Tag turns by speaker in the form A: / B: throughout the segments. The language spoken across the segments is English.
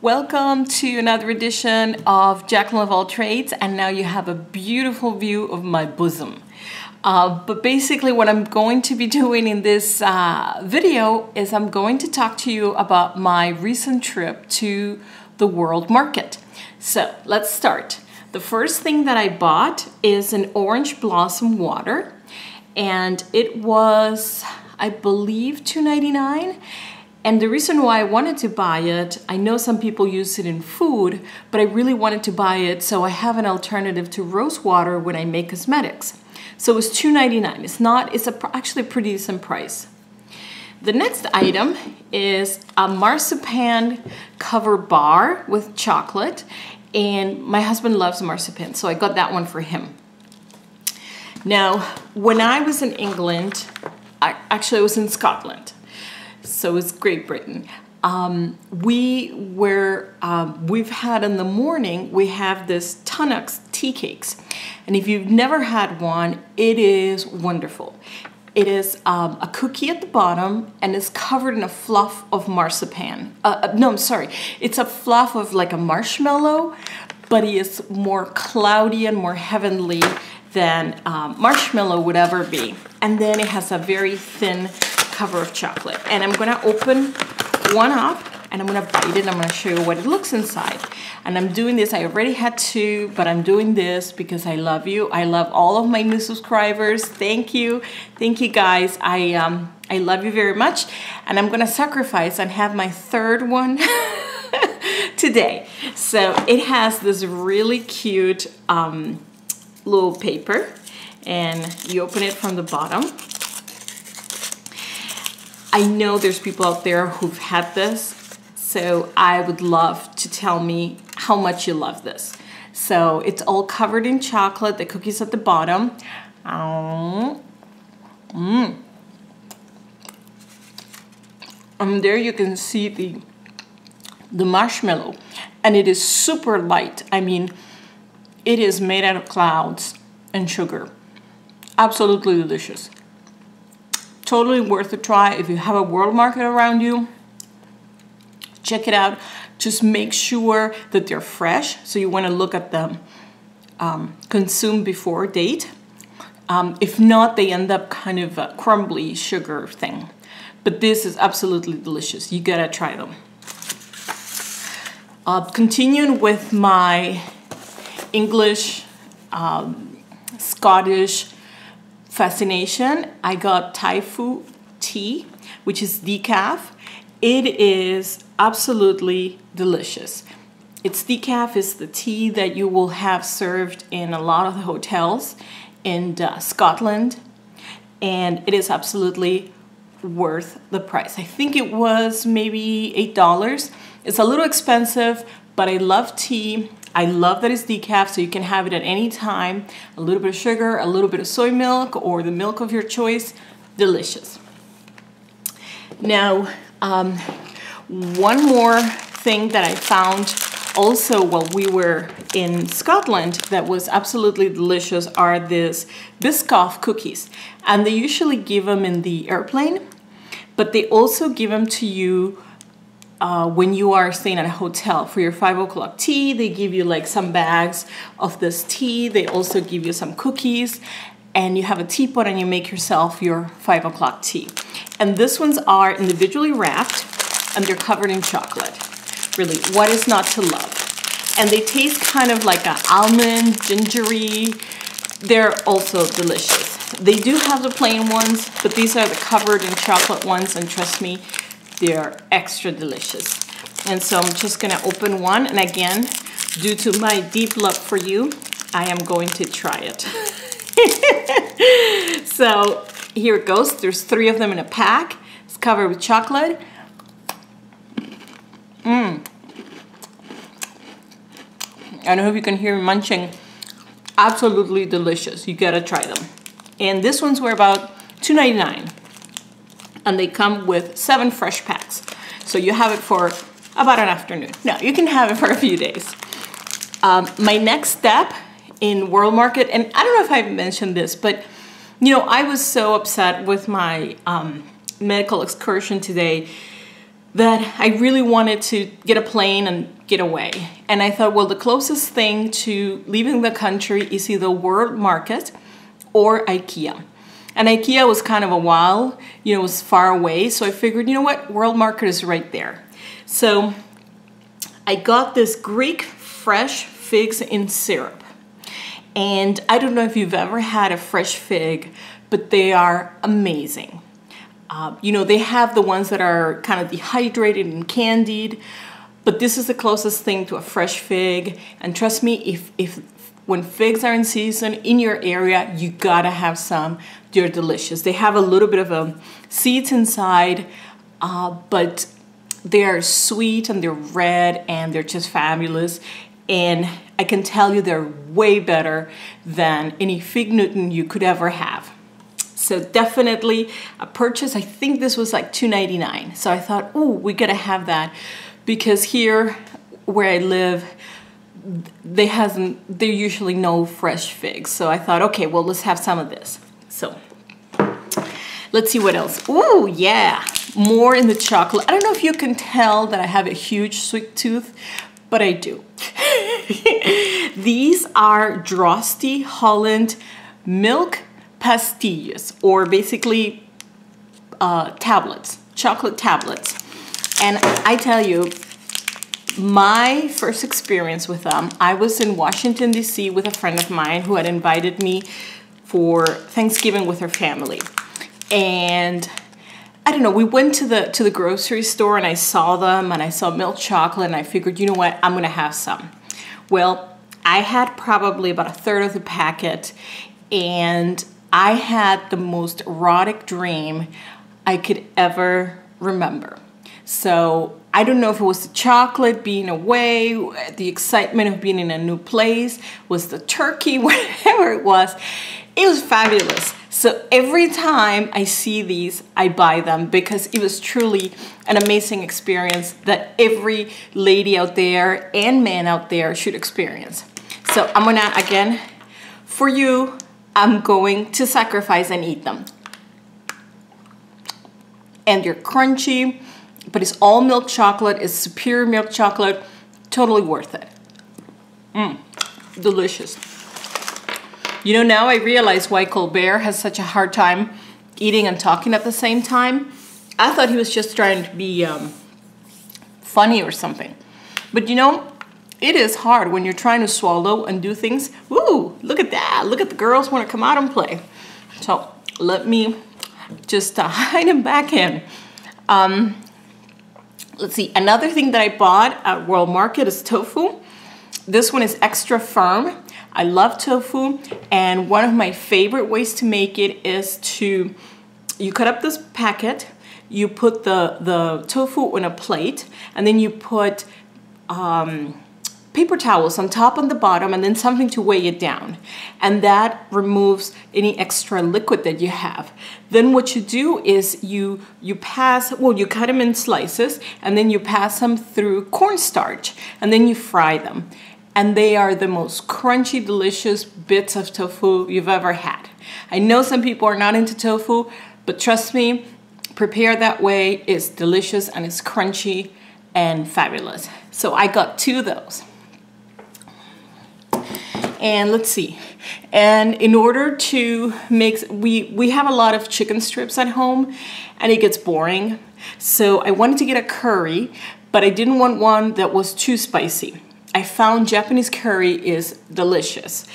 A: Welcome to another edition of Jacqueline of All Trades, and now you have a beautiful view of my bosom. But basically what I'm going to be doing in this video is I'm going to talk to you about my recent trip to the world market. So let's start. The first thing that I bought is an orange blossom water, and it was, I believe, $2.99. And the reason why I wanted to buy it, I know some people use it in food, but I really wanted to buy it so I have an alternative to rose water when I make cosmetics. So it was $2.99. It's actually a pretty decent price. The next item is a marzipan cover bar with chocolate, and my husband loves marzipan, so I got that one for him. Now, when I was in England, I was in Scotland. So it's Great Britain. We've had in the morning, we have this Tunnocks tea cakes. And if you've never had one, it is wonderful. It is a cookie at the bottom and it's covered in a fluff of marzipan. It's a fluff of like a marshmallow, but it is more cloudy and more heavenly than marshmallow would ever be. And then it has a very thin cover of chocolate. And I'm gonna open one up and I'm gonna bite it. I'm gonna show you what it looks inside. And I'm doing this, I already had two, but I'm doing this because I love you. I love all of my new subscribers. Thank you. Thank you guys. I love you very much. And I'm gonna sacrifice and have my third one today. So it has this really cute little paper, and you open it from the bottom. I know there's people out there who've had this, so I would love to tell me how much you love this. So it's all covered in chocolate, the cookies at the bottom. And there you can see the marshmallow, and it is super light. I mean, it is made out of clouds and sugar. Absolutely delicious. Totally worth a try. If you have a world market around you, check it out. Just make sure that they're fresh. So you want to look at them consumed before date. If not, they end up kind of a crumbly sugar thing. But this is absolutely delicious. You gotta try them. Continuing with my English, Scottish fascination, I got Tofu tea, which is decaf. It is absolutely delicious. It's decaf is the tea that you will have served in a lot of the hotels in Scotland, and it is absolutely worth the price. I think it was maybe $8. It's a little expensive, but I love tea. I love that it's decaf, so you can have it at any time. A little bit of sugar, a little bit of soy milk, or the milk of your choice. Delicious. Now, one more thing that I found also while we were in Scotland that was absolutely delicious are these Biscoff cookies. And they usually give them in the airplane, but they also give them to you when you are staying at a hotel for your 5 o'clock tea. They give you like some bags of this tea. They also give you some cookies, and you have a teapot and you make yourself your 5 o'clock tea. And these ones are individually wrapped and they're covered in chocolate. Really, what is not to love? And they taste kind of like an almond, gingery. They're also delicious. They do have the plain ones, but these are the covered in chocolate ones, and trust me, they are extra delicious. And so I'm just gonna open one, and again, due to my deep love for you, I am going to try it. So here it goes. There's 3 of them in a pack. It's covered with chocolate. I don't know if you can hear me munching. Absolutely delicious. You gotta try them. And this ones were about $2.99. And they come with 7 fresh packs. So you have it for about an afternoon. No, you can have it for a few days. My next step in World Market, and I don't know if I've mentioned this, but you know, I was so upset with my medical excursion today that I really wanted to get a plane and get away. And I thought, well, the closest thing to leaving the country is either World Market or IKEA. And IKEA was kind of a while, you know, it was far away. So I figured, you know what, World Market is right there. So I got this Greek fresh figs in syrup. And I don't know if you've ever had a fresh fig, but they are amazing. You know, they have the ones that are kind of dehydrated and candied, but this is the closest thing to a fresh fig. And trust me, if when figs are in season in your area, you gotta have some. They're delicious. They have a little bit of seeds inside, but they're sweet and they're red and they're just fabulous. And I can tell you they're way better than any fig Newton you could ever have. So definitely a purchase. I think this was like $2.99. So I thought, oh, we gotta have that, because here where I live, there usually no fresh figs. So I thought, okay, well, let's have some of this. So let's see what else. Oh yeah, more in the chocolate. I don't know if you can tell that I have a huge sweet tooth, but I do. These are Drosti Holland milk pastilles, or basically tablets, chocolate tablets. And I tell you, my first experience with them, I was in Washington, D.C. with a friend of mine who had invited me for Thanksgiving with her family. And I don't know, we went to the grocery store and I saw them and I saw milk chocolate and I figured, you know what, I'm gonna have some. Well, I had probably about a third of the packet, and I had the most erotic dream I could ever remember. So I don't know if it was the chocolate being away, the excitement of being in a new place, was the turkey, whatever it was fabulous. So every time I see these, I buy them, because it was truly an amazing experience that every lady out there and man out there should experience. So I'm gonna, again, for you, I'm going to sacrifice and eat them. And they're crunchy, but it's all milk chocolate. It's superior milk chocolate. Totally worth it. Delicious. You know, now I realize why Colbert has such a hard time eating and talking at the same time. I thought he was just trying to be funny or something. But you know, it is hard when you're trying to swallow and do things. Woo, look at that. Look at the girls want to come out and play. So let me just hide him back in. Let's see, another thing that I bought at World Market is tofu. This one is extra firm. I love tofu, and one of my favorite ways to make it is to, you cut up this packet, you put the tofu on a plate, and then you put paper towels on top and the bottom, and then something to weigh it down. And that removes any extra liquid that you have. Then what you do is you cut them in slices, and then you pass them through cornstarch, and then you fry them. And they are the most crunchy, delicious bits of tofu you've ever had. I know some people are not into tofu, but trust me, prepared that way is delicious and it's crunchy and fabulous. So I got 2 of those. And let's see. And in order to make, we have a lot of chicken strips at home and it gets boring. So I wanted to get a curry, but I didn't want one that was too spicy. I found Japanese curry is delicious.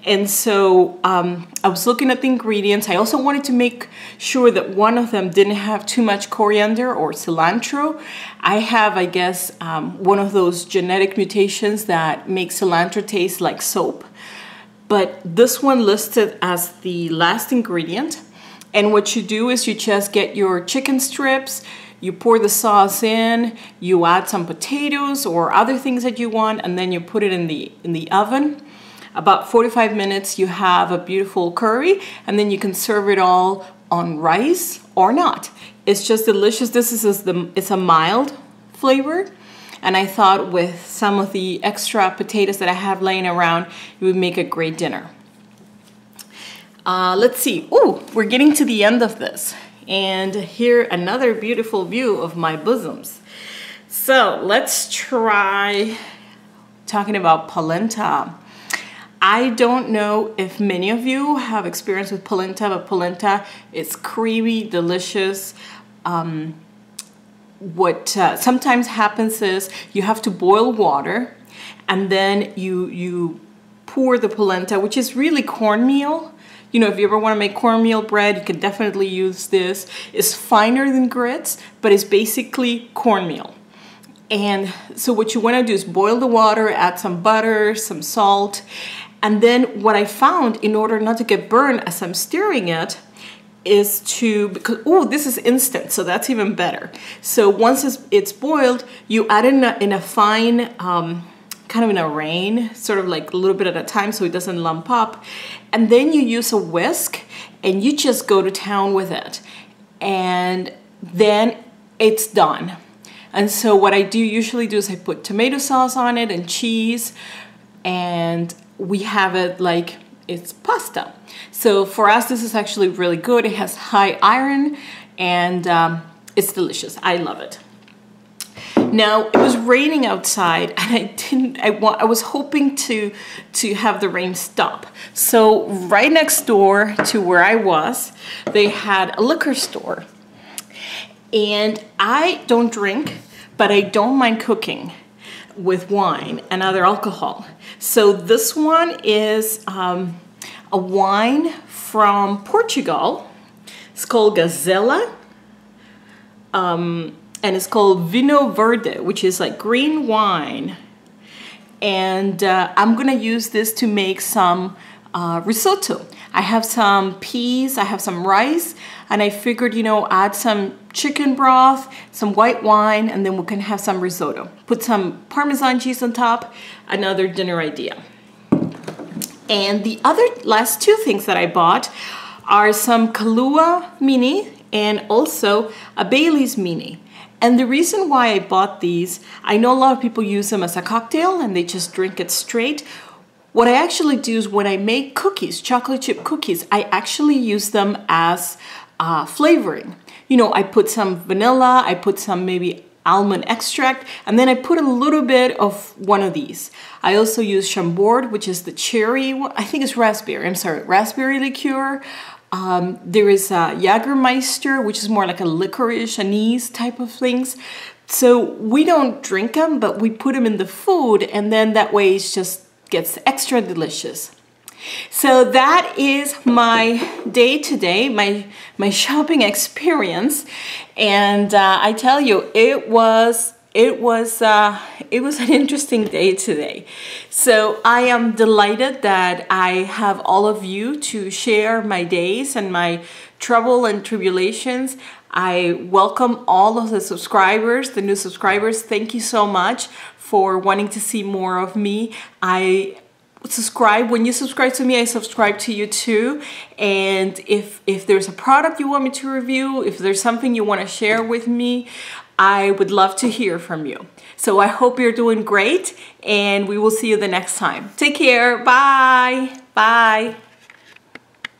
A: And so I was looking at the ingredients. I also wanted to make sure that one of them didn't have too much coriander or cilantro. I have, I guess, one of those genetic mutations that makes cilantro taste like soap. But this one listed as the last ingredient. And what you do is you just get your chicken strips, you pour the sauce in, you add some potatoes or other things that you want, and then you put it in the oven. About 45 minutes, you have a beautiful curry, and then you can serve it all on rice or not. It's just delicious. It's a mild flavor, and I thought with some of the extra potatoes that I have laying around, it would make a great dinner. Let's see. Oh, we're getting to the end of this. And here, another beautiful view of my bosoms. So let's try talking about polenta. I don't know if many of you have experience with polenta, but polenta is creamy, delicious. What sometimes happens is you have to boil water, and then you pour the polenta, which is really cornmeal. You know, if you ever want to make cornmeal bread, you can definitely use this. It's finer than grits, but it's basically cornmeal. And so what you want to do is boil the water, add some butter, some salt. And then what I found, in order not to get burned as I'm stirring it, is to, because, oh, this is instant, so that's even better. So once it's boiled, you add in a fine, kind of in a rain, sort of like a little bit at a time so it doesn't lump up. And then you use a whisk and you just go to town with it. And then it's done. And so what I usually do is I put tomato sauce on it and cheese, and we have it like it's pasta. So for us, this is actually really good. It has high iron, and it's delicious. I love it. Now, it was raining outside, and I was hoping to have the rain stop. So right next door to where I was, they had a liquor store. And I don't drink, but I don't mind cooking with wine and other alcohol. So this one is a wine from Portugal. It's called Gazela, and it's called Vinho Verde, which is like green wine. And I'm gonna use this to make some risotto. I have some peas, I have some rice, and I figured, you know, add some chicken broth, some white wine, and then we can have some risotto. Put some Parmesan cheese on top, another dinner idea. And the last two things that I bought are some Kahlua Mini and also a Bailey's Mini. And the reason why I bought these, I know a lot of people use them as a cocktail and they just drink it straight. What I actually do is when I make cookies, chocolate chip cookies, I actually use them as flavoring. You know, I put some vanilla, I put some maybe almond extract, and then I put a little bit of one of these. I also use Chambord, which is the cherry one. I think it's raspberry, I'm sorry, raspberry liqueur. There is Jägermeister, which is more like a licorice, anise type of things. So we don't drink them, but we put them in the food, and then that way it just gets extra delicious. So that is my day today, my shopping experience, and I tell you, it was an interesting day today. So I am delighted that I have all of you to share my days and my trouble and tribulations. I welcome all of the subscribers, the new subscribers. Thank you so much for wanting to see more of me. When you subscribe to me, I subscribe to you too. And if there's a product you want me to review, if there's something you want to share with me, I would love to hear from you. So I hope you're doing great, and we will see you the next time. Take care. Bye. Bye.